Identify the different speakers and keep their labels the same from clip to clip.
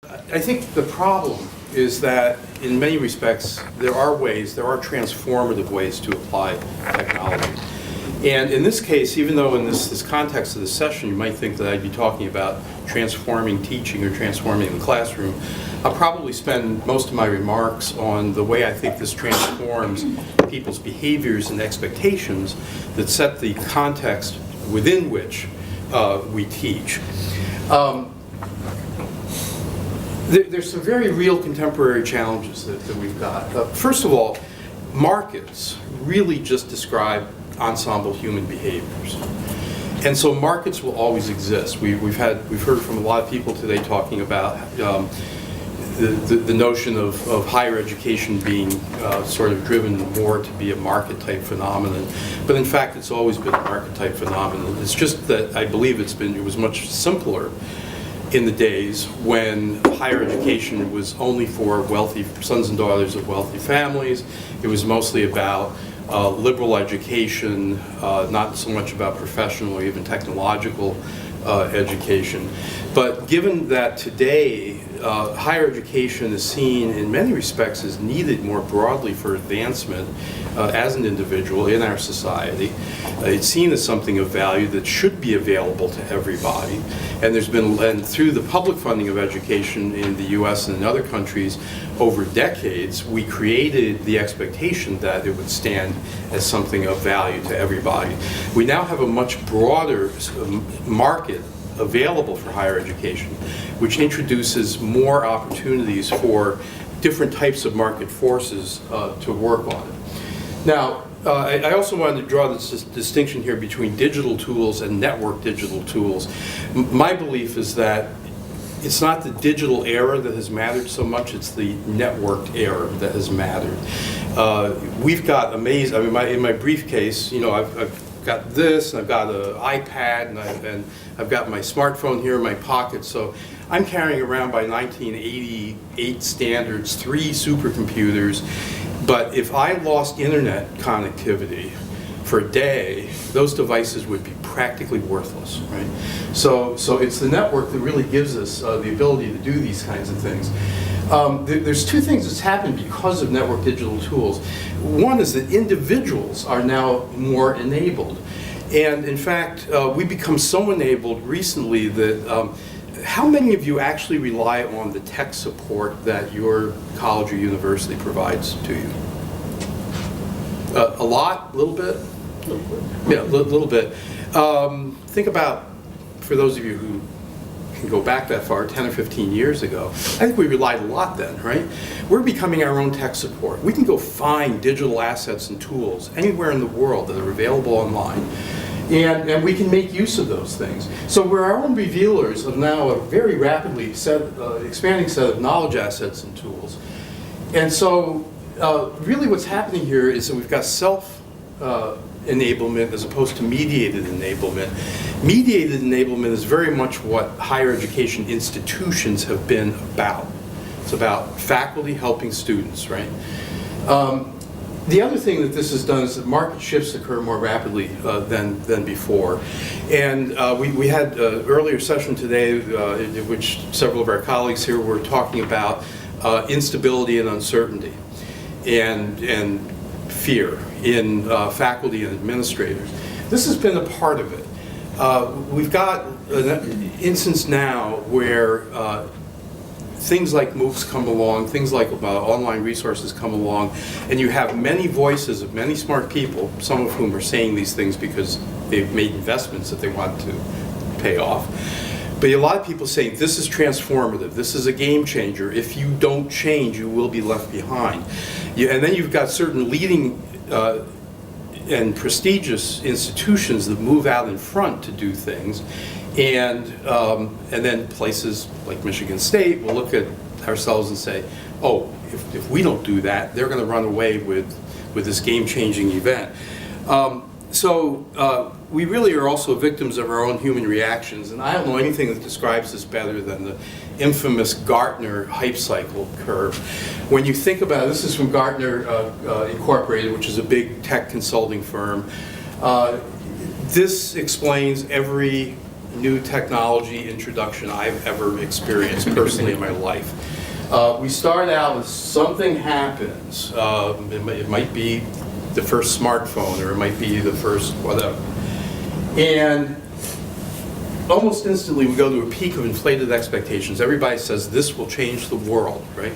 Speaker 1: I think the problem is that in many respects there are transformative ways to apply technology. And in this case, even though in this context of the session you might think that I'd be talking about transforming teaching or transforming the classroom, I'll probably spend most of my remarks on the way I think this transforms people's behaviors and expectations that set the context within which we teach. There's some very real contemporary challenges that we've got. First of all, markets really just describe ensemble human behaviors. And so markets will always exist. We've heard from a lot of people today talking about the notion of higher education being sort of driven more to be a market type phenomenon. But in fact, it's always been a market type phenomenon. It's just that I believe it was much simpler in the days when higher education was only for wealthy sons and daughters of wealthy families. It was mostly about liberal education, not so much about professional or even technological education. But given that today higher education is seen in many respects as needed more broadly for advancement as an individual in our society, it's seen as something of value that should be available to everybody. And through the public funding of education in the US and in other countries over decades, we created the expectation that it would stand as something of value to everybody. We now have a much broader market available for higher education, which introduces more opportunities for different types of market forces to work on it. Now, I also wanted to draw this distinction here between digital tools and network digital tools. My belief is that it's not the digital era that has mattered so much, it's the networked era that has mattered. We've got amazing, I mean, in my briefcase, you know, I've got this, and I've got an iPad, and I've got my smartphone here in my pocket, so I'm carrying around by 1988 standards 3 supercomputers. But if I lost internet connectivity for a day, those devices would be practically worthless, right? So it's the network that really gives us the ability to do these kinds of things. There's 2 things that's happened because of network digital tools. One is that individuals are now more enabled. And in fact, we've become so enabled recently that how many of you actually rely on the tech support that your college or university provides to you? A lot? A little bit? Yeah, a little bit. Think about, for those of you who can go back that far, 10 or 15 years ago, I think we relied a lot then, right? We're becoming our own tech support. We can go find digital assets and tools anywhere in the world that are available online. And we can make use of those things. So we're our own revealers of now a very rapidly expanding set of knowledge assets and tools. And so really what's happening here is that we've got self-enablement as opposed to mediated enablement. Mediated enablement is very much what higher education institutions have been about. It's about faculty helping students, right? The other thing that this has done is that market shifts occur more rapidly than before. And we had an earlier session today in which several of our colleagues here were talking about instability and uncertainty and fear in faculty and administrators. This has been a part of it. We've got an instance now where things like MOOCs come along, things like online resources come along, and you have many voices of many smart people, some of whom are saying these things because they've made investments that they want to pay off. But a lot of people saying this is transformative, this is a game changer. If you don't change, you will be left behind. And then you've got certain leading and prestigious institutions that move out in front to do things. And then places like Michigan State will look at ourselves and say, oh, if we don't do that, they're going to run away with this game-changing event. So we really are also victims of our own human reactions. And I don't know anything that describes this better than the infamous Gartner hype cycle curve. When you think about it, this is from Gartner Incorporated, which is a big tech consulting firm. This explains every new technology introduction I've ever experienced personally in my life. We start out with something happens. It might be the first smartphone, or it might be the first whatever. And almost instantly we go to a peak of inflated expectations. Everybody says this will change the world, right?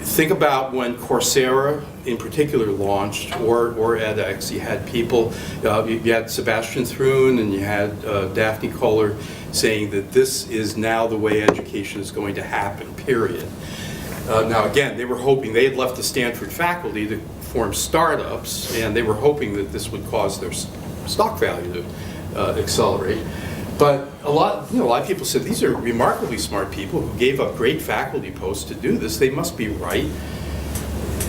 Speaker 1: Think about when Coursera in particular launched, or edX. You had people, you had Sebastian Thrun and you had Daphne Kohler saying that this is now the way education is going to happen, period. Now again, they were hoping, they had left the Stanford faculty to form startups, and they were hoping that this would cause their stock value to accelerate. But a lot of people said these are remarkably smart people who gave up great faculty posts to do this. They must be right.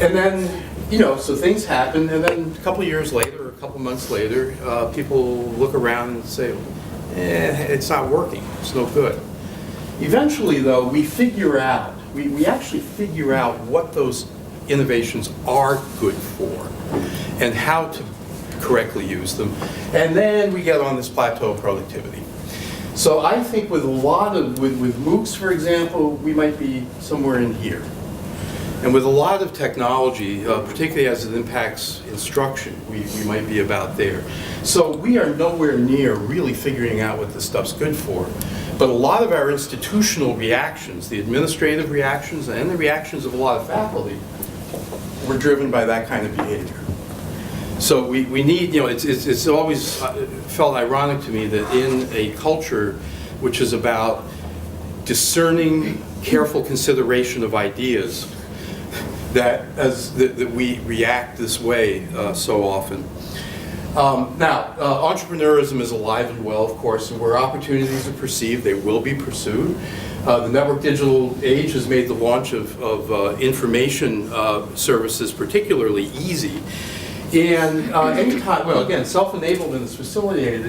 Speaker 1: And then, so things happen, and then a couple of years later, or a couple months later, people look around and say, it's not working, it's no good. Eventually, though, we figure out, we actually figure out what those innovations are good for and how to correctly use them. And then we get on this plateau of productivity. So I think with a lot of, with MOOCs, for example, we might be somewhere in here. And with a lot of technology, particularly as it impacts instruction, we might be about there. So we are nowhere near really figuring out what this stuff's good for. But a lot of our institutional reactions, the administrative reactions and the reactions of a lot of faculty, were driven by that kind of behavior. So we need, it's always felt ironic to me that in a culture which is about discerning, careful consideration of ideas, that we react this way so often. Now, entrepreneurism is alive and well, of course, and where opportunities are perceived, they will be pursued. The network digital age has made the launch of information services particularly easy. And anytime, well, again, self-enablement is facilitated,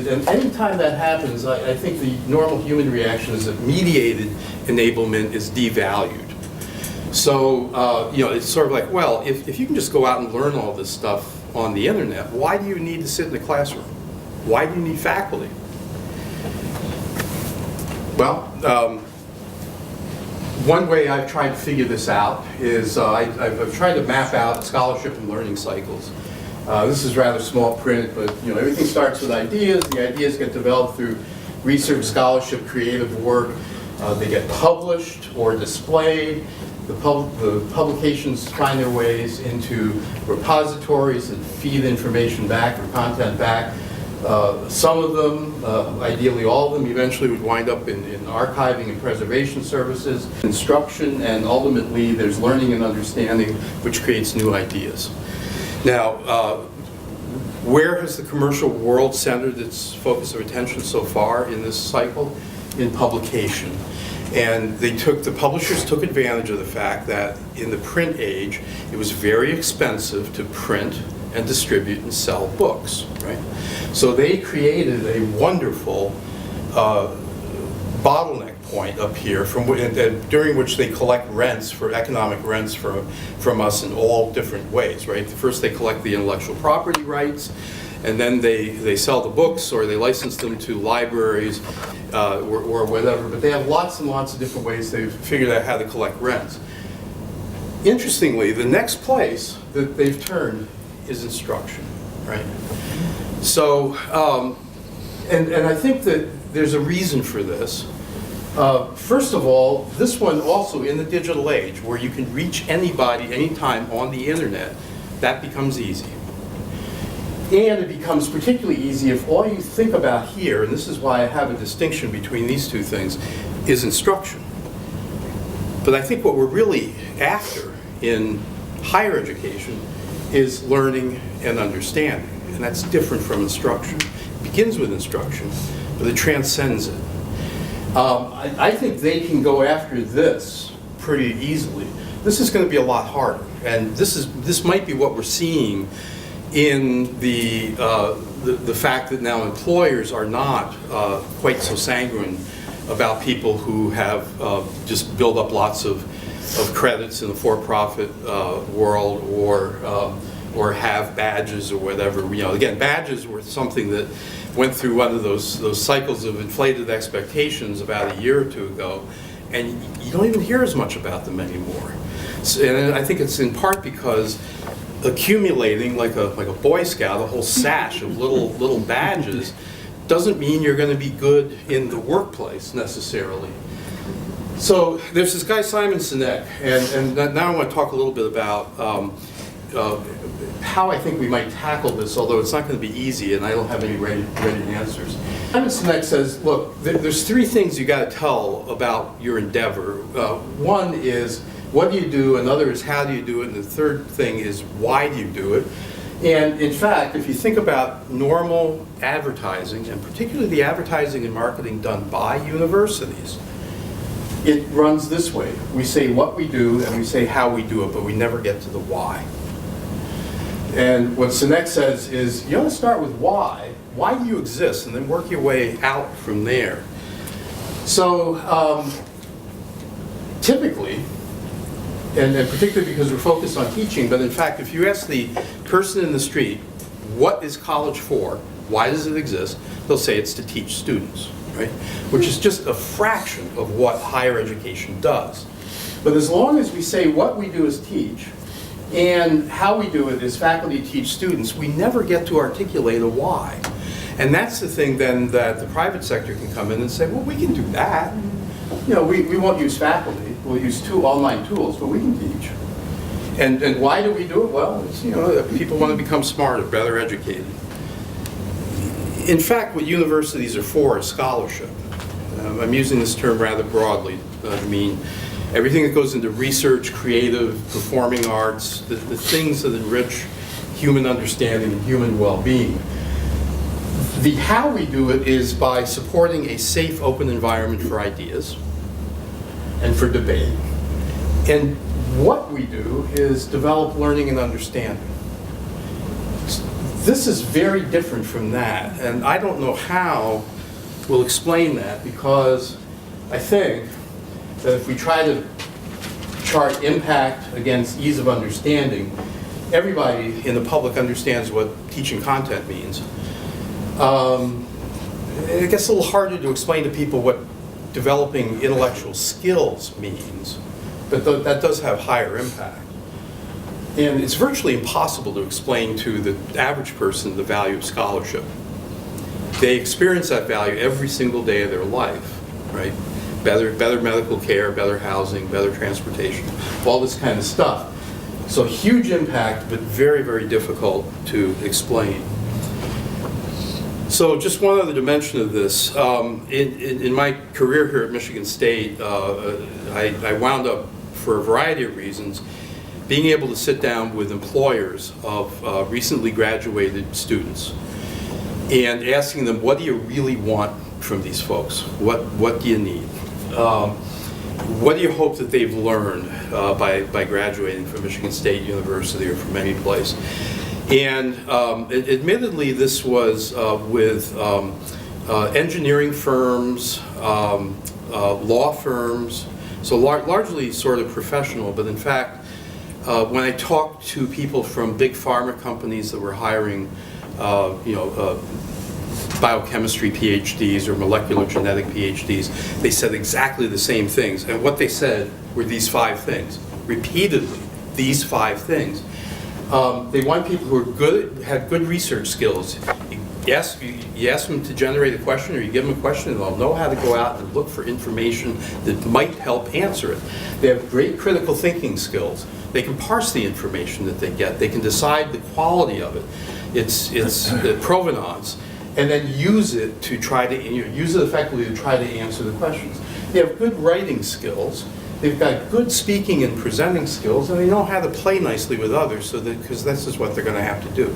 Speaker 1: and anytime that happens, I think the normal human reaction is that mediated enablement is devalued. So, it's sort of like, well, if you can just go out and learn all this stuff on the internet, why do you need to sit in the classroom? Why do you need faculty? Well, one way I've tried to figure this out is I've tried to map out scholarship and learning cycles. This is rather small print, but everything starts with ideas. The ideas get developed through research, scholarship, creative work. They get published or displayed. The publications find their ways into repositories that feed information back or content back. Some of them, ideally all of them, eventually would wind up in archiving and preservation services, instruction, and ultimately there's learning and understanding, which creates new ideas. Now, where has the commercial world centered its focus of attention so far in this cycle? In publication. And the publishers took advantage of the fact that in the print age, it was very expensive to print and distribute and sell books, right? So they created a wonderful bottleneck point up here during which they collect rents for economic rents from us in all different ways, right? First they collect the intellectual property rights, and then they sell the books or they license them to libraries or whatever, but they have lots and lots of different ways they've figured out how to collect rents. Interestingly, the next place that they've turned is instruction, right? So, and I think that there's a reason for this. First of all, this one also in the digital age where you can reach anybody anytime on the internet, that becomes easy. And it becomes particularly easy if all you think about here, and this is why I have a distinction between these two things, is instruction. But I think what we're really after in higher education is learning and understanding. And that's different from instruction. It begins with instruction, but it transcends it. I think they can go after this pretty easily. This is going to be a lot harder. And this might be what we're seeing in the fact that now employers are not quite so sanguine about people who have just built up lots of credits in the for-profit world, or or have badges or whatever. You know, again, badges were something that went through one of those cycles of inflated expectations about a year or two ago, and you don't even hear as much about them anymore. So, and I think it's in part because accumulating like a Boy Scout, a whole sash of little badges, doesn't mean you're going to be good in the workplace necessarily. So there's this guy Simon Sinek, and now I want to talk a little bit about how I think we might tackle this, although it's not going to be easy and I don't have any ready answers. Simon Sinek says, look, there's three things you got to tell about your endeavor. One is, what do you do? Another is, how do you do it? And the third thing is, why do you do it? And in fact, if you think about normal advertising, and particularly the advertising and marketing done by universities, it runs this way. We say what we do and we say how we do it, but we never get to the why. And what Sinek says is, you want to start with why. Why do you exist? And then work your way out from there. So typically, and particularly because we're focused on teaching, but in fact, if you ask the person in the street, what is college for? Why does it exist? They'll say it's to teach students, right? Which is just a fraction of what higher education does. But as long as we say what we do is teach, and how we do it is faculty teach students, we never get to articulate a why. And that's the thing then that the private sector can come in and say, well, we can do that. You know, we won't use faculty. We'll use 2 online tools, but we can teach. And why do we do it? Well, it's, you know, people want to become smarter, better educated. In fact, what universities are for is scholarship. I'm using this term rather broadly. I mean, everything that goes into research, creative, performing arts, the things that enrich human understanding and human well-being. The how we do it is by supporting a safe, open environment for ideas and for debate. And what we do is develop learning and understanding. This is very different from that, and I don't know how we'll explain that, because I think that if we try to chart impact against ease of understanding, everybody in the public understands what teaching content means. It gets a little harder to explain to people what developing intellectual skills means, but that does have higher impact. And it's virtually impossible to explain to the average person the value of scholarship. They experience that value every single day of their life, right? Better medical care, better housing, better transportation, all this kind of stuff. So huge impact, but very, very difficult to explain. So just one other dimension of this. In my career here at Michigan State, I wound up, for a variety of reasons, being able to sit down with employers of recently graduated students and asking them, what do you really want from these folks? What do you need? What do you hope that they've learned by graduating from Michigan State University or from any place? And admittedly, this was with engineering firms, law firms, so largely sort of professional, but in fact, when I talked to people from big pharma companies that were hiring, biochemistry PhDs or molecular genetic PhDs, they said exactly the same things. And what they said were these 5 things, repeatedly, these 5 things. They want people who are good, have good research skills. You ask them to generate a question, or you give them a question, and they'll know how to go out and look for information that might help answer it. They have great critical thinking skills. They can parse the information that they get. They can decide the quality of it, its provenance, and then use it to try to use it effectively to try to answer the questions. They have good writing skills. They've got good speaking and presenting skills, and they know how to play nicely with others, because this is what they're going to have to do.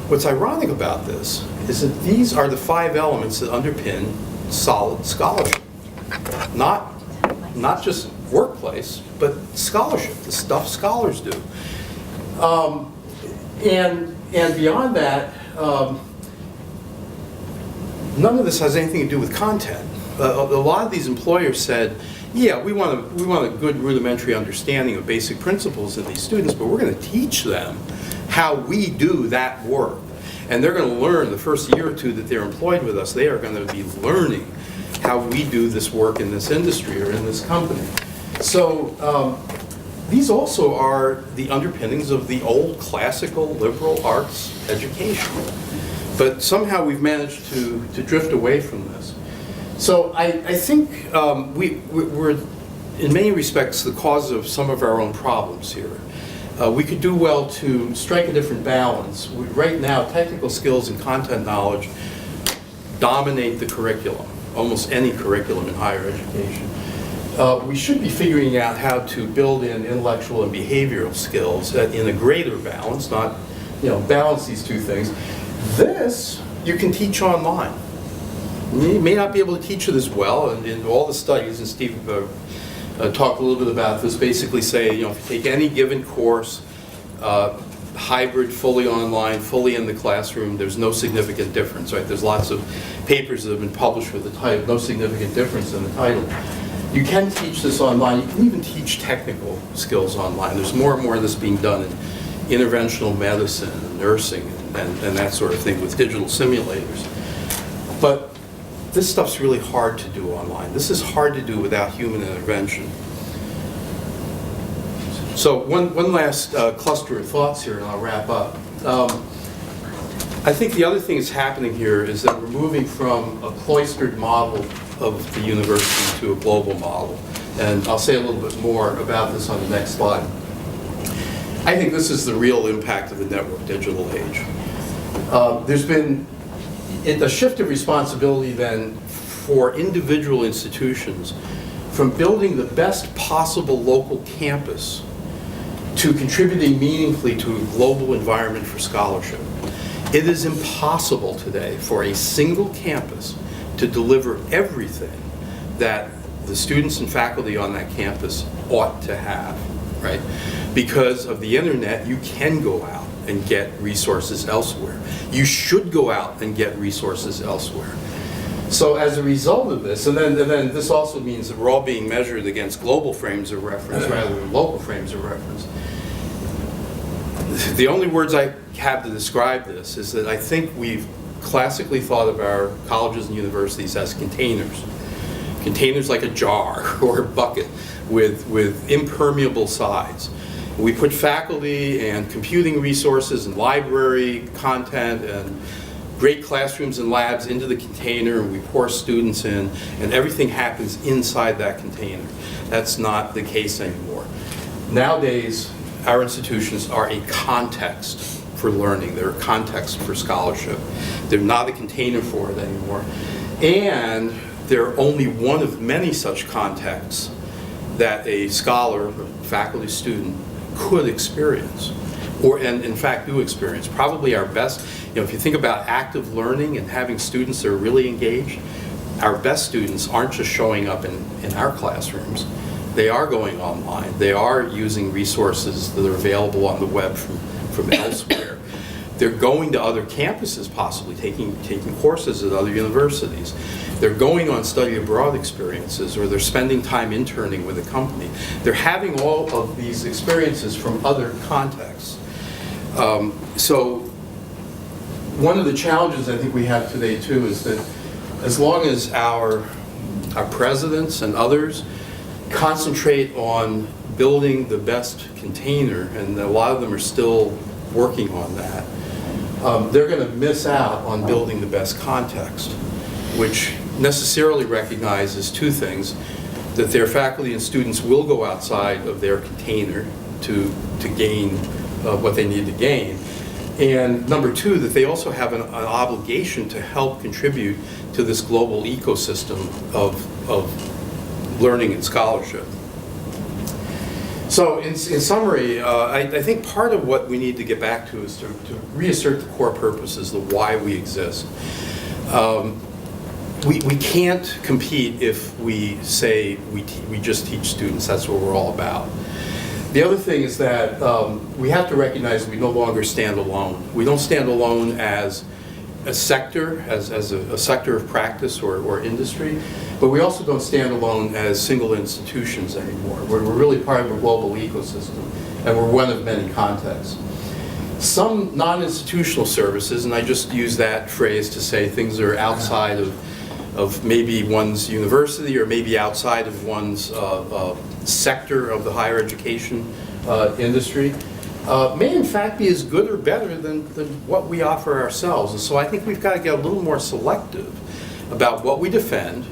Speaker 1: What's ironic about this is that these are the 5 elements that underpin solid scholarship. Not just workplace, but scholarship, the stuff scholars do. And beyond that, none of this has anything to do with content. A lot of these employers said, yeah, we want a good rudimentary understanding of basic principles in these students, but we're going to teach them how we do that work. And they're going to learn the first year or two that they're employed with us, they are going to be learning how we do this work in this industry or in this company. So these also are the underpinnings of the old classical liberal arts education. But somehow we've managed to drift away from this. So I think we're, in many respects, the cause of some of our own problems here. We could do well to strike a different balance. Right now, technical skills and content knowledge dominate the curriculum, almost any curriculum in higher education. We should be figuring out how to build in intellectual and behavioral skills in a greater balance, not, balance these two things. This you can teach online. You may not be able to teach it as well, and in all the studies, and Steve talked a little bit about this, basically say, if you take any given course, hybrid, fully online, fully in the classroom, there's no significant difference, right? There's lots of papers that have been published with the title, no significant difference in the title. You can teach this online. You can even teach technical skills online. There's more and more of this being done in interventional medicine and nursing and that sort of thing with digital simulators. But this stuff's really hard to do online. This is hard to do without human intervention. So one last cluster of thoughts here, and I'll wrap up. I think the other thing that's happening here is that we're moving from a cloistered model of the university to a global model. And I'll say a little bit more about this on the next slide. I think this is the real impact of the network digital age. There's been a shift of responsibility then for individual institutions from building the best possible local campus to contributing meaningfully to a global environment for scholarship. It is impossible today for a single campus to deliver everything that the students and faculty on that campus ought to have, right? Because of the internet, you can go out and get resources elsewhere. You should go out and get resources elsewhere. So as a result of this, and then this also means that we're all being measured against global frames of reference rather than local frames of reference. The only words I have to describe this is that I think we've classically thought of our colleges and universities as containers. Containers like a jar or a bucket with impermeable sides. We put faculty and computing resources and library content and great classrooms and labs into the container, and we pour students in, and everything happens inside that container. That's not the case anymore. Nowadays, our institutions are a context for learning. They're a context for scholarship. They're not a container for it anymore. And they're only one of many such contexts that a scholar, faculty, student could experience, and in fact do experience. Probably our best, if you think about active learning and having students that are really engaged, our best students aren't just showing up in our classrooms. They are going online. They are using resources that are available on the web from elsewhere. They're going to other campuses, possibly taking courses at other universities. They're going on study abroad experiences, or they're spending time interning with a company. They're having all of these experiences from other contexts. So one of the challenges I think we have today too is that as long as our presidents and others concentrate on building the best container, and a lot of them are still working on that, they're going to miss out on building the best context, which necessarily recognizes two things: that their faculty and students will go outside of their container to gain what they need to gain, and number two, that they also have an obligation to help contribute to this global ecosystem of learning and scholarship. So in summary, I think part of what we need to get back to is to reassert the core purposes, the why we exist. We can't compete if we say we just teach students, that's what we're all about. The other thing is that we have to recognize we no longer stand alone. We don't stand alone as a sector, as a sector of practice or industry, but we also don't stand alone as single institutions anymore. We're really part of a global ecosystem, and we're one of many contexts. Some non-institutional services, and I just use that phrase to say things that are outside of maybe one's university or maybe outside of one's sector of the higher education industry, may in fact be as good or better than what we offer ourselves. And so I think we've got to get a little more selective about what we defend,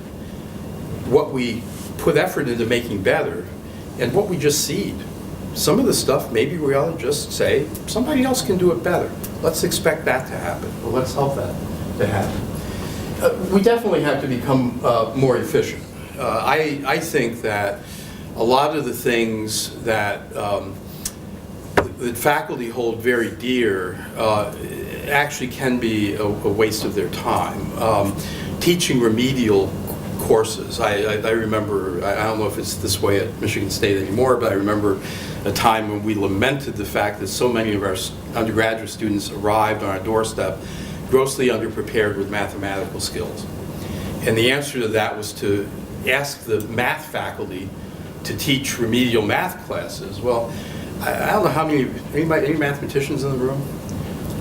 Speaker 1: what we put effort into making better, and what we just cede. Some of the stuff, maybe we ought to just say, somebody else can do it better. Let's expect that to happen, or let's help that to happen. We definitely have to become more efficient. I think that a lot of the things that faculty hold very dear actually can be a waste of their time. Teaching remedial courses. I remember, I don't know if it's this way at Michigan State anymore, but I remember a time when we lamented the fact that so many of our undergraduate students arrived on our doorstep grossly underprepared with mathematical skills. And the answer to that was to ask the math faculty to teach remedial math classes. Well, I don't know how many, any mathematicians in the room?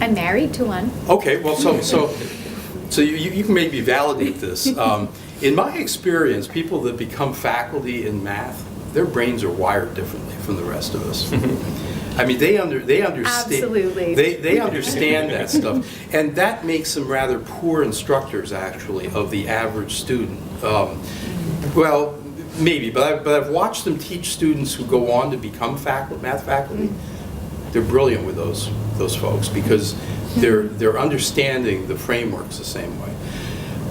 Speaker 2: I'm married to one.
Speaker 1: Okay, well, so you can maybe validate this. In my experience, people that become faculty in math, their brains are wired differently from the rest of us. I mean, they understand.
Speaker 2: Absolutely.
Speaker 1: They understand that stuff, and that makes them rather poor instructors, actually, of the average student. Well, maybe, but I've watched them teach students who go on to become math faculty. They're brilliant with those folks because they're understanding the frameworks the same way.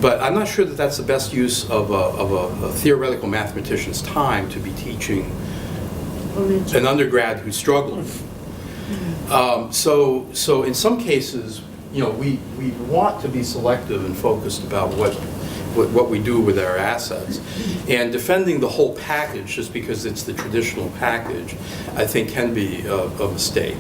Speaker 1: But I'm not sure that that's the best use of a theoretical mathematician's time to be teaching an undergrad who's struggling. So in some cases, you know, we want to be selective and focused about what we do with our assets. And defending the whole package just because it's the traditional package, I think can be a mistake.